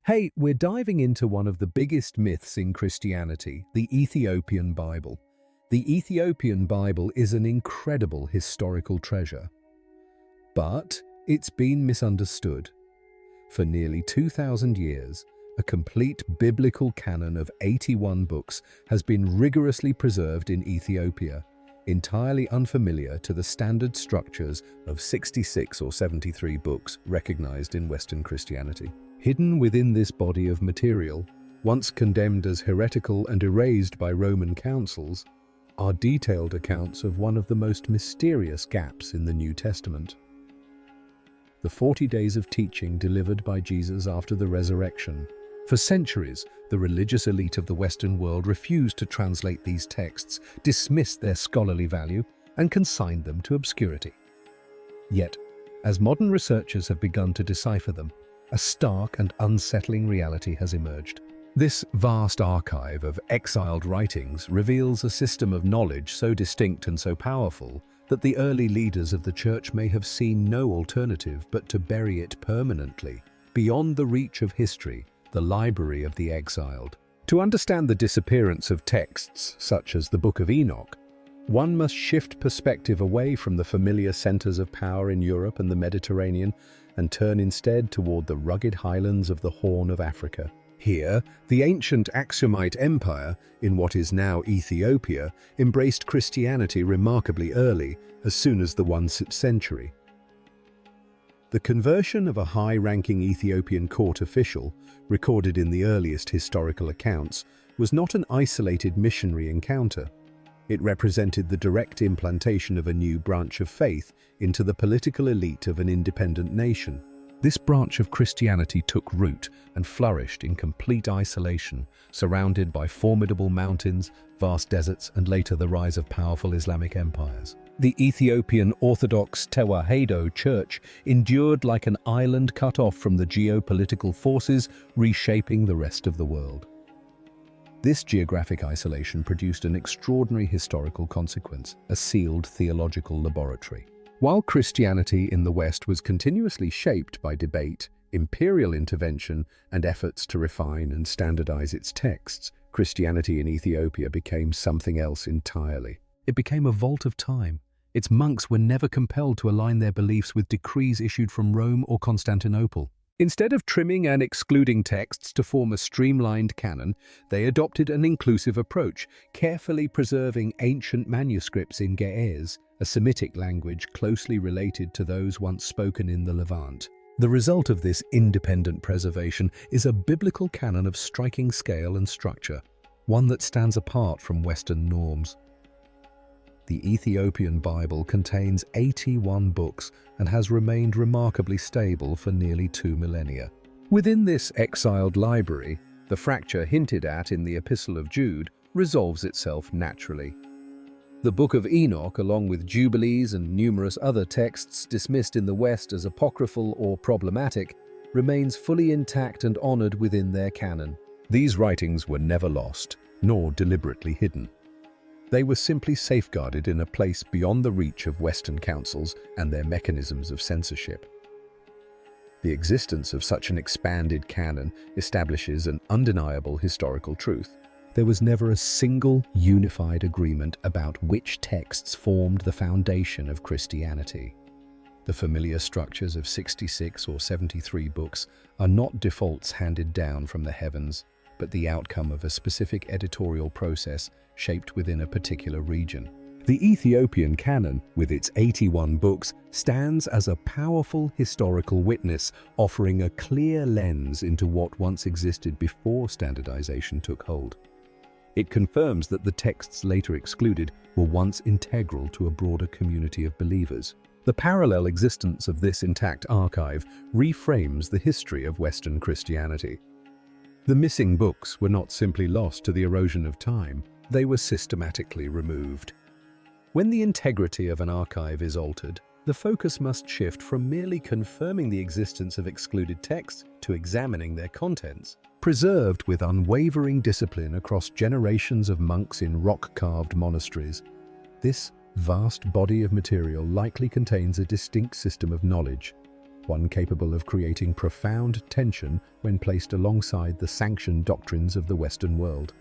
Hey, we're diving into one of the biggest myths in Christianity, the Ethiopian Bible. The Ethiopian Bible is an incredible historical treasure, but it's been misunderstood. For nearly 2,000 years, a complete biblical canon of 81 books has been rigorously preserved in Ethiopia, entirely unfamiliar to the standard structures of 66 or 73 books recognized in Western Christianity. Hidden within this body of material, once condemned as heretical and erased by Roman councils, are detailed accounts of one of the most mysterious gaps in the New Testament. The 40 days of teaching delivered by Jesus after the resurrection. For centuries, the religious elite of the Western world refused to translate these texts, dismissed their scholarly value, and consigned them to obscurity. Yet, as modern researchers have begun to decipher them, a stark and unsettling reality has emerged. This vast archive of exiled writings reveals a system of knowledge so distinct and so powerful that the early leaders of the Church may have seen no alternative but to bury it permanently, beyond the reach of history, the library of the exiled. To understand the disappearance of texts such as the Book of Enoch, one must shift perspective away from the familiar centers of power in Europe and the Mediterranean and turn instead toward the rugged highlands of the Horn of Africa. Here, the ancient Aksumite Empire, in what is now Ethiopia, embraced Christianity remarkably early, as soon as the 1st century. The conversion of a high-ranking Ethiopian court official, recorded in the earliest historical accounts, was not an isolated missionary encounter. It represented the direct implantation of a new branch of faith into the political elite of an independent nation. This branch of Christianity took root and flourished in complete isolation, surrounded by formidable mountains, vast deserts, and later the rise of powerful Islamic empires. The Ethiopian Orthodox Tewahedo Church endured like an island cut off from the geopolitical forces reshaping the rest of the world. This geographic isolation produced an extraordinary historical consequence, a sealed theological laboratory. While Christianity in the West was continuously shaped by debate, imperial intervention, and efforts to refine and standardize its texts, Christianity in Ethiopia became something else entirely. It became a vault of time. Its monks were never compelled to align their beliefs with decrees issued from Rome or Constantinople. Instead of trimming and excluding texts to form a streamlined canon, they adopted an inclusive approach, carefully preserving ancient manuscripts in Ge'ez, a Semitic language closely related to those once spoken in the Levant. The result of this independent preservation is a biblical canon of striking scale and structure, one that stands apart from Western norms. The Ethiopian Bible contains 81 books and has remained remarkably stable for nearly 2 millennia. Within this exiled library, the fracture hinted at in the Epistle of Jude resolves itself naturally. The Book of Enoch, along with Jubilees and numerous other texts dismissed in the West as apocryphal or problematic, remains fully intact and honored within their canon. These writings were never lost, nor deliberately hidden. They were simply safeguarded in a place beyond the reach of Western councils and their mechanisms of censorship. The existence of such an expanded canon establishes an undeniable historical truth. There was never a single unified agreement about which texts formed the foundation of Christianity. The familiar structures of 66 or 73 books are not defaults handed down from the heavens, but the outcome of a specific editorial process shaped within a particular region. The Ethiopian canon, with its 81 books, stands as a powerful historical witness, offering a clear lens into what once existed before standardization took hold. It confirms that the texts later excluded were once integral to a broader community of believers. The parallel existence of this intact archive reframes the history of Western Christianity. The missing books were not simply lost to the erosion of time, they were systematically removed. When the integrity of an archive is altered, the focus must shift from merely confirming the existence of excluded texts to examining their contents. Preserved with unwavering discipline across generations of monks in rock-carved monasteries, this vast body of material likely contains a distinct system of knowledge, one capable of creating profound tension when placed alongside the sanctioned doctrines of the Western world.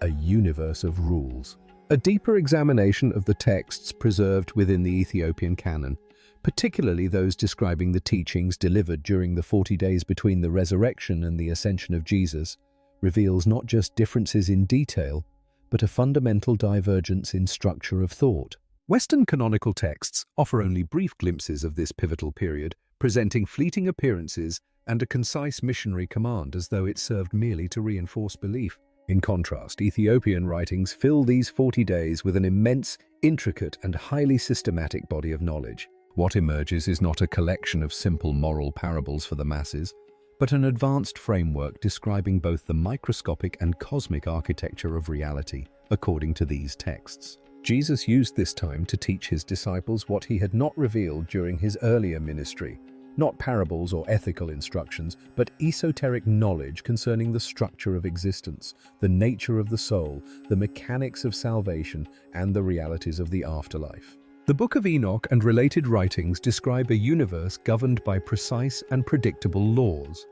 A universe of rules. A deeper examination of the texts preserved within the Ethiopian canon, particularly those describing the teachings delivered during the 40 days between the resurrection and the ascension of Jesus, reveals not just differences in detail, but a fundamental divergence in structure of thought. Western canonical texts offer only brief glimpses of this pivotal period, presenting fleeting appearances and a concise missionary command as though it served merely to reinforce belief. In contrast, Ethiopian writings fill these 40 days with an immense, intricate, and highly systematic body of knowledge. What emerges is not a collection of simple moral parables for the masses, but an advanced framework describing both the microscopic and cosmic architecture of reality, according to these texts. Jesus used this time to teach his disciples what he had not revealed during his earlier ministry, not parables or ethical instructions, but esoteric knowledge concerning the structure of existence, the nature of the soul, the mechanics of salvation, and the realities of the afterlife. The Book of Enoch and related writings describe a universe governed by precise and predictable laws.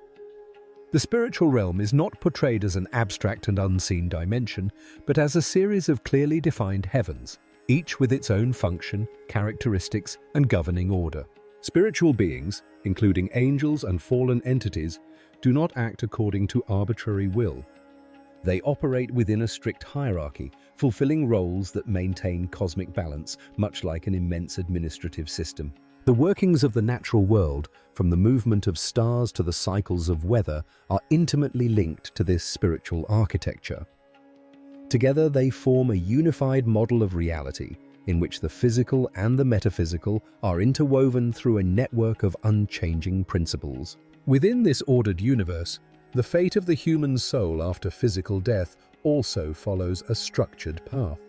The spiritual realm is not portrayed as an abstract and unseen dimension, but as a series of clearly defined heavens, each with its own function, characteristics, and governing order. Spiritual beings, including angels and fallen entities, do not act according to arbitrary will. They operate within a strict hierarchy, fulfilling roles that maintain cosmic balance, much like an immense administrative system. The workings of the natural world, from the movement of stars to the cycles of weather, are intimately linked to this spiritual architecture. Together, they form a unified model of reality, in which the physical and the metaphysical are interwoven through a network of unchanging principles. Within this ordered universe, the fate of the human soul after physical death also follows a structured path.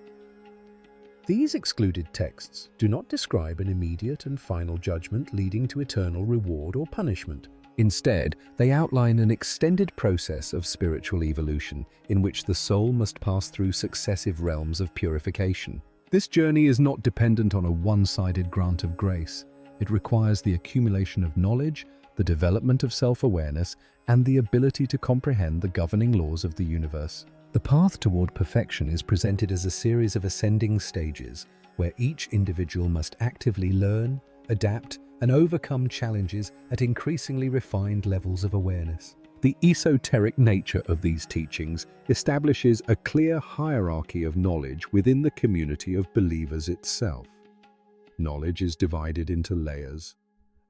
These excluded texts do not describe an immediate and final judgment leading to eternal reward or punishment. Instead, they outline an extended process of spiritual evolution in which the soul must pass through successive realms of purification. This journey is not dependent on a one-sided grant of grace. It requires the accumulation of knowledge, the development of self-awareness, and the ability to comprehend the governing laws of the universe. The path toward perfection is presented as a series of ascending stages, where each individual must actively learn, adapt, and overcome challenges at increasingly refined levels of awareness. The esoteric nature of these teachings establishes a clear hierarchy of knowledge within the community of believers itself. Knowledge is divided into layers: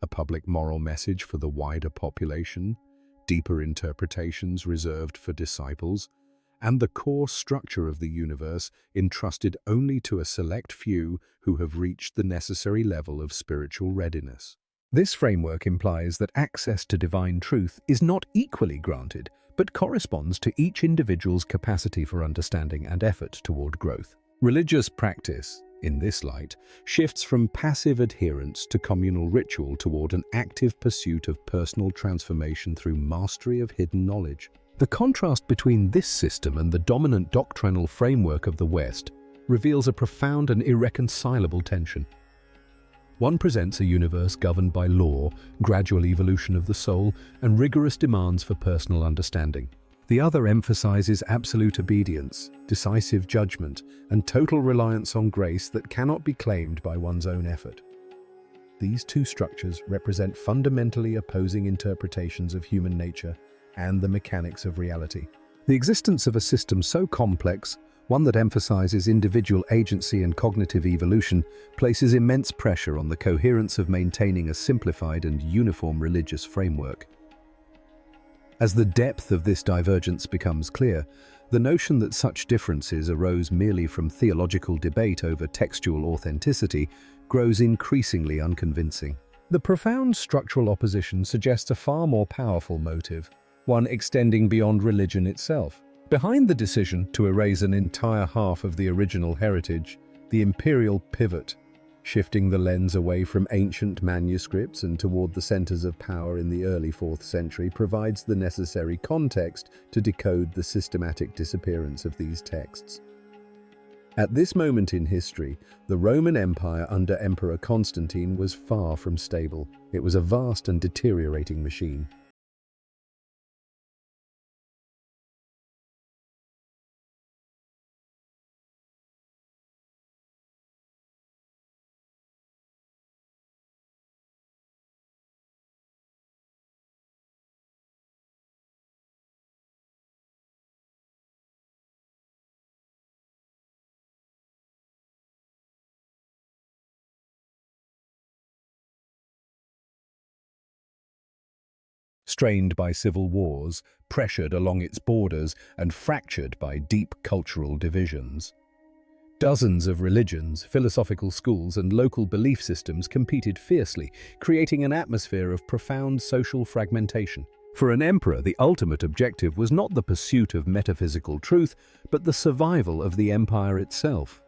a public moral message for the wider population, deeper interpretations reserved for disciples, and the core structure of the universe entrusted only to a select few who have reached the necessary level of spiritual readiness. This framework implies that access to divine truth is not equally granted, but corresponds to each individual's capacity for understanding and effort toward growth. Religious practice, in this light, shifts from passive adherence to communal ritual toward an active pursuit of personal transformation through mastery of hidden knowledge. The contrast between this system and the dominant doctrinal framework of the West reveals a profound and irreconcilable tension. One presents a universe governed by law, gradual evolution of the soul, and rigorous demands for personal understanding. The other emphasizes absolute obedience, decisive judgment, and total reliance on grace that cannot be claimed by one's own effort. These two structures represent fundamentally opposing interpretations of human nature and the mechanics of reality. The existence of a system so complex, one that emphasizes individual agency and cognitive evolution, places immense pressure on the coherence of maintaining a simplified and uniform religious framework. As the depth of this divergence becomes clear, the notion that such differences arose merely from theological debate over textual authenticity grows increasingly unconvincing. The profound structural opposition suggests a far more powerful motive, one extending beyond religion itself. Behind the decision to erase an entire half of the original heritage, the imperial pivot, shifting the lens away from ancient manuscripts and toward the centers of power in the early 4th century, provides the necessary context to decode the systematic disappearance of these texts. At this moment in history, the Roman Empire under Emperor Constantine was far from stable. It was a vast and deteriorating machine. Strained by civil wars, pressured along its borders, and fractured by deep cultural divisions. Dozens of religions, philosophical schools, and local belief systems competed fiercely, creating an atmosphere of profound social fragmentation. For an emperor, the ultimate objective was not the pursuit of metaphysical truth, but the survival of the empire itself.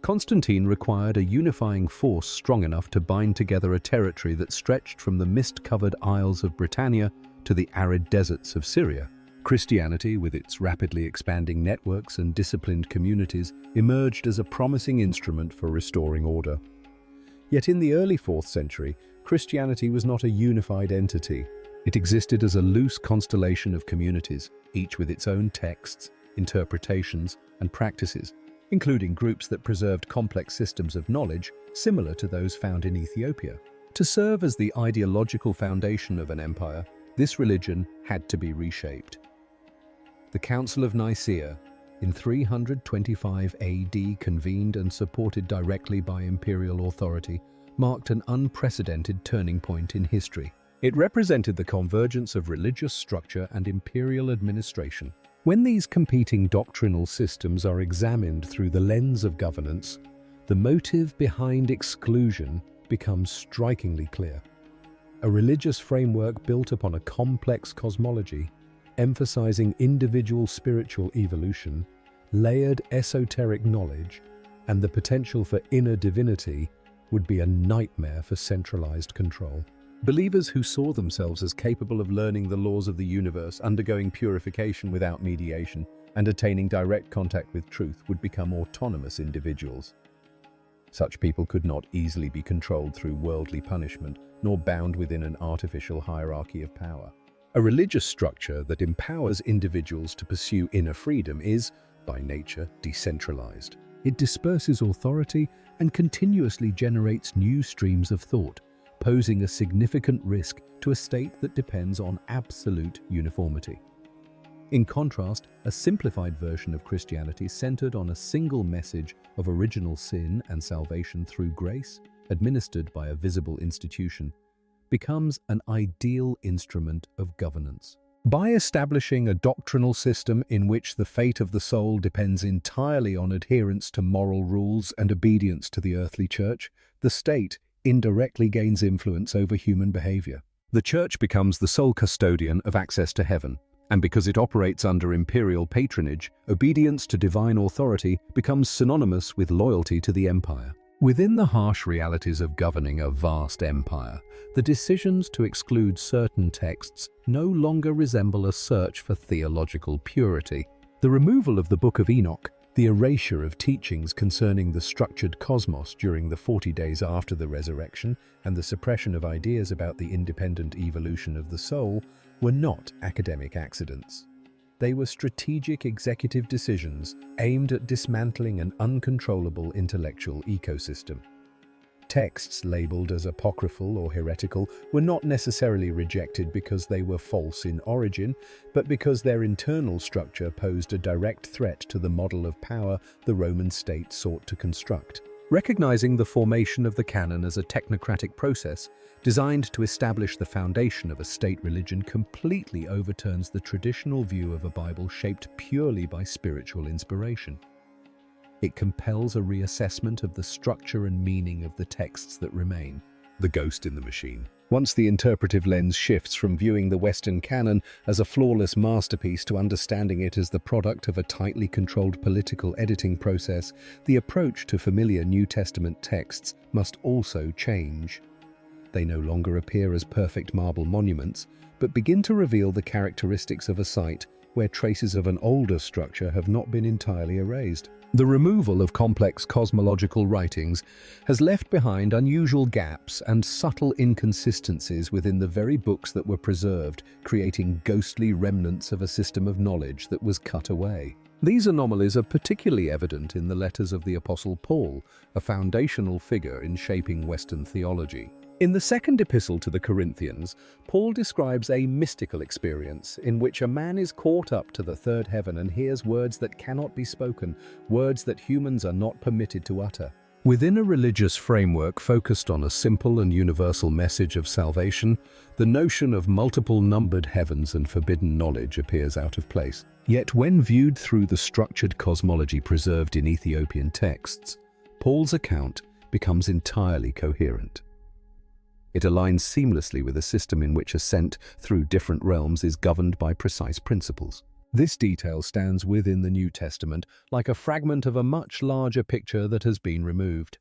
Constantine required a unifying force strong enough to bind together a territory that stretched from the mist-covered Isles of Britannia to the arid deserts of Syria. Christianity, with its rapidly expanding networks and disciplined communities, emerged as a promising instrument for restoring order. Yet in the early 4th century, Christianity was not a unified entity. It existed as a loose constellation of communities, each with its own texts, interpretations, and practices, including groups that preserved complex systems of knowledge similar to those found in Ethiopia. To serve as the ideological foundation of an empire, this religion had to be reshaped. The Council of Nicaea, in 325 AD, convened and supported directly by imperial authority, marked an unprecedented turning point in history. It represented the convergence of religious structure and imperial administration. When these competing doctrinal systems are examined through the lens of governance, the motive behind exclusion becomes strikingly clear. A religious framework built upon a complex cosmology, emphasizing individual spiritual evolution, layered esoteric knowledge, and the potential for inner divinity would be a nightmare for centralized control. Believers who saw themselves as capable of learning the laws of the universe, undergoing purification without mediation, and attaining direct contact with truth would become autonomous individuals. Such people could not easily be controlled through worldly punishment, nor bound within an artificial hierarchy of power. A religious structure that empowers individuals to pursue inner freedom is, by nature, decentralized. It disperses authority and continuously generates new streams of thought, posing a significant risk to a state that depends on absolute uniformity. In contrast, a simplified version of Christianity centered on a single message of original sin and salvation through grace, administered by a visible institution, becomes an ideal instrument of governance. By establishing a doctrinal system in which the fate of the soul depends entirely on adherence to moral rules and obedience to the earthly church, the state indirectly gains influence over human behavior. The church becomes the sole custodian of access to heaven, and because it operates under imperial patronage, obedience to divine authority becomes synonymous with loyalty to the empire. Within the harsh realities of governing a vast empire, the decisions to exclude certain texts no longer resemble a search for theological purity. The removal of the Book of Enoch, the erasure of teachings concerning the structured cosmos during the 40 days after the resurrection, and the suppression of ideas about the independent evolution of the soul were not academic accidents. They were strategic executive decisions aimed at dismantling an uncontrollable intellectual ecosystem. Texts labeled as apocryphal or heretical were not necessarily rejected because they were false in origin, but because their internal structure posed a direct threat to the model of power the Roman state sought to construct. Recognizing the formation of the canon as a technocratic process designed to establish the foundation of a state religion completely overturns the traditional view of a Bible shaped purely by spiritual inspiration. It compels a reassessment of the structure and meaning of the texts that remain. The ghost in the machine. Once the interpretive lens shifts from viewing the Western canon as a flawless masterpiece to understanding it as the product of a tightly controlled political editing process, the approach to familiar New Testament texts must also change. They no longer appear as perfect marble monuments, but begin to reveal the characteristics of a site where traces of an older structure have not been entirely erased. The removal of complex cosmological writings has left behind unusual gaps and subtle inconsistencies within the very books that were preserved, creating ghostly remnants of a system of knowledge that was cut away. These anomalies are particularly evident in the letters of the Apostle Paul, a foundational figure in shaping Western theology. In the second epistle to the Corinthians, Paul describes a mystical experience in which a man is caught up to the third heaven and hears words that cannot be spoken, words that humans are not permitted to utter. Within a religious framework focused on a simple and universal message of salvation, the notion of multiple numbered heavens and forbidden knowledge appears out of place. Yet when viewed through the structured cosmology preserved in Ethiopian texts, Paul's account becomes entirely coherent. It aligns seamlessly with a system in which ascent through different realms is governed by precise principles. This detail stands within the New Testament like a fragment of a much larger picture that has been removed.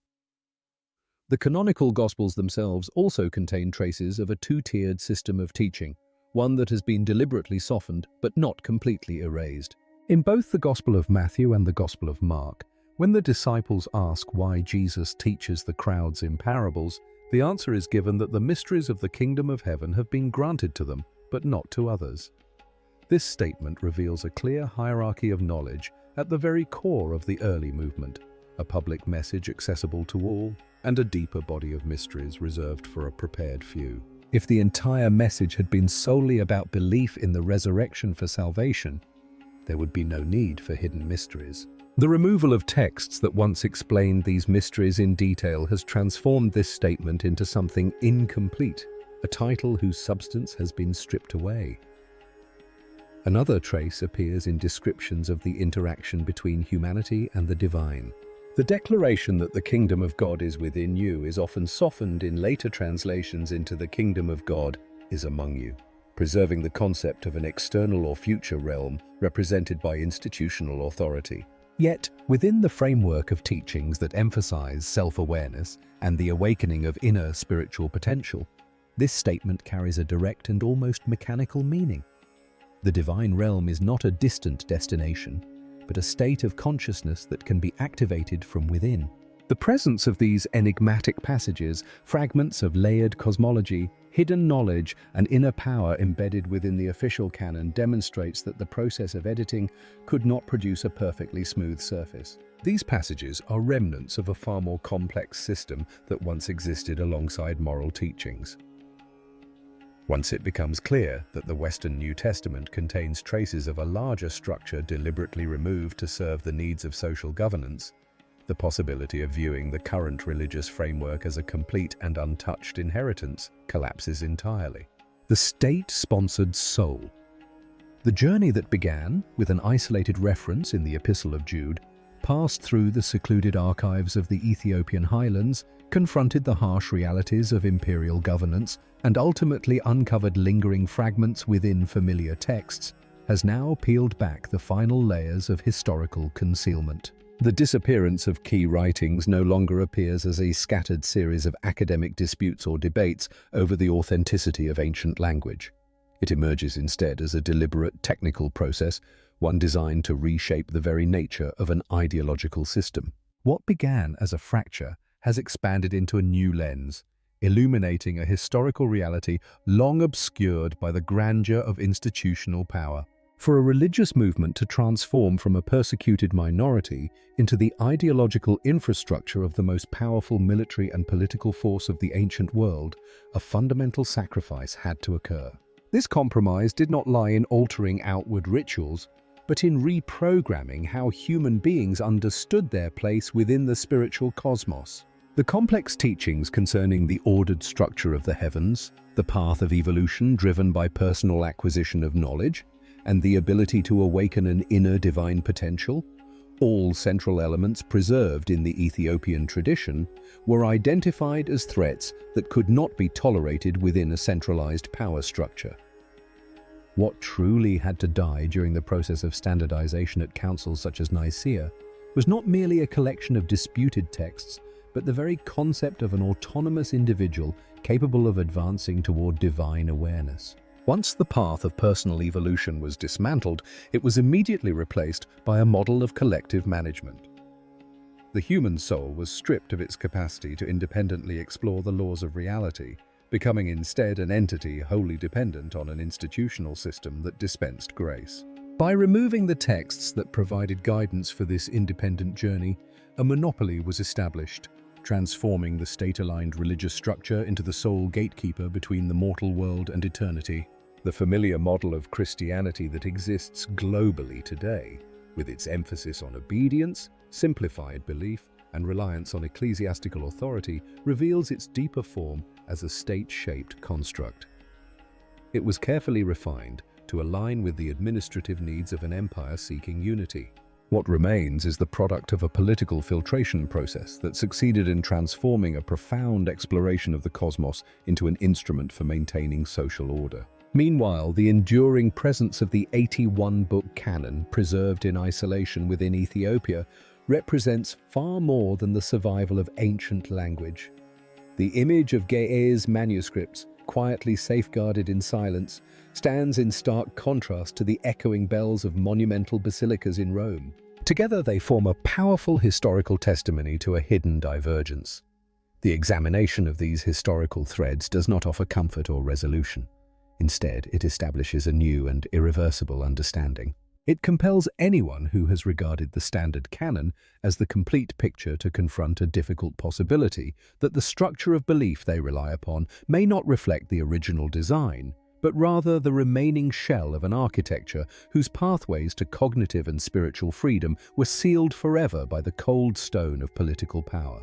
The canonical Gospels themselves also contain traces of a two-tiered system of teaching, one that has been deliberately softened but not completely erased. In both the Gospel of Matthew and the Gospel of Mark, when the disciples ask why Jesus teaches the crowds in parables, the answer is given that the mysteries of the kingdom of heaven have been granted to them, but not to others. This statement reveals a clear hierarchy of knowledge at the very core of the early movement, a public message accessible to all, and a deeper body of mysteries reserved for a prepared few. If the entire message had been solely about belief in the resurrection for salvation, there would be no need for hidden mysteries. The removal of texts that once explained these mysteries in detail has transformed this statement into something incomplete, a title whose substance has been stripped away. Another trace appears in descriptions of the interaction between humanity and the divine. The declaration that the kingdom of God is within you is often softened in later translations into the kingdom of God is among you, preserving the concept of an external or future realm represented by institutional authority. Yet, within the framework of teachings that emphasize self-awareness and the awakening of inner spiritual potential, this statement carries a direct and almost mechanical meaning. The divine realm is not a distant destination, but a state of consciousness that can be activated from within. The presence of these enigmatic passages, fragments of layered cosmology, hidden knowledge, and inner power embedded within the official canon demonstrates that the process of editing could not produce a perfectly smooth surface. These passages are remnants of a far more complex system that once existed alongside moral teachings. Once it becomes clear that the Western New Testament contains traces of a larger structure deliberately removed to serve the needs of social governance, the possibility of viewing the current religious framework as a complete and untouched inheritance collapses entirely. The state-sponsored soul. The journey that began with an isolated reference in the Epistle of Jude passed through the secluded archives of the Ethiopian highlands, confronted the harsh realities of imperial governance, and ultimately uncovered lingering fragments within familiar texts, has now peeled back the final layers of historical concealment. The disappearance of key writings no longer appears as a scattered series of academic disputes or debates over the authenticity of ancient language. It emerges instead as a deliberate technical process, one designed to reshape the very nature of an ideological system. What began as a fracture has expanded into a new lens, illuminating a historical reality long obscured by the grandeur of institutional power. For a religious movement to transform from a persecuted minority into the ideological infrastructure of the most powerful military and political force of the ancient world, a fundamental sacrifice had to occur. This compromise did not lie in altering outward rituals, but in reprogramming how human beings understood their place within the spiritual cosmos. The complex teachings concerning the ordered structure of the heavens, the path of evolution driven by personal acquisition of knowledge, and the ability to awaken an inner divine potential, all central elements preserved in the Ethiopian tradition, were identified as threats that could not be tolerated within a centralized power structure. What truly had to die during the process of standardization at councils such as Nicaea was not merely a collection of disputed texts, but the very concept of an autonomous individual capable of advancing toward divine awareness. Once the path of personal evolution was dismantled, it was immediately replaced by a model of collective management. The human soul was stripped of its capacity to independently explore the laws of reality, becoming instead an entity wholly dependent on an institutional system that dispensed grace. By removing the texts that provided guidance for this independent journey, a monopoly was established, transforming the state-aligned religious structure into the sole gatekeeper between the mortal world and eternity. The familiar model of Christianity that exists globally today, with its emphasis on obedience, simplified belief, and reliance on ecclesiastical authority, reveals its deeper form as a state-shaped construct. It was carefully refined to align with the administrative needs of an empire seeking unity. What remains is the product of a political filtration process that succeeded in transforming a profound exploration of the cosmos into an instrument for maintaining social order. Meanwhile, the enduring presence of the 81-book canon, preserved in isolation within Ethiopia, represents far more than the survival of ancient language. The image of Ge'ez's manuscripts, quietly safeguarded in silence, stands in stark contrast to the echoing bells of monumental basilicas in Rome. Together they form a powerful historical testimony to a hidden divergence. The examination of these historical threads does not offer comfort or resolution. Instead, it establishes a new and irreversible understanding. It compels anyone who has regarded the standard canon as the complete picture to confront a difficult possibility that the structure of belief they rely upon may not reflect the original design, but rather the remaining shell of an architecture whose pathways to cognitive and spiritual freedom were sealed forever by the cold stone of political power.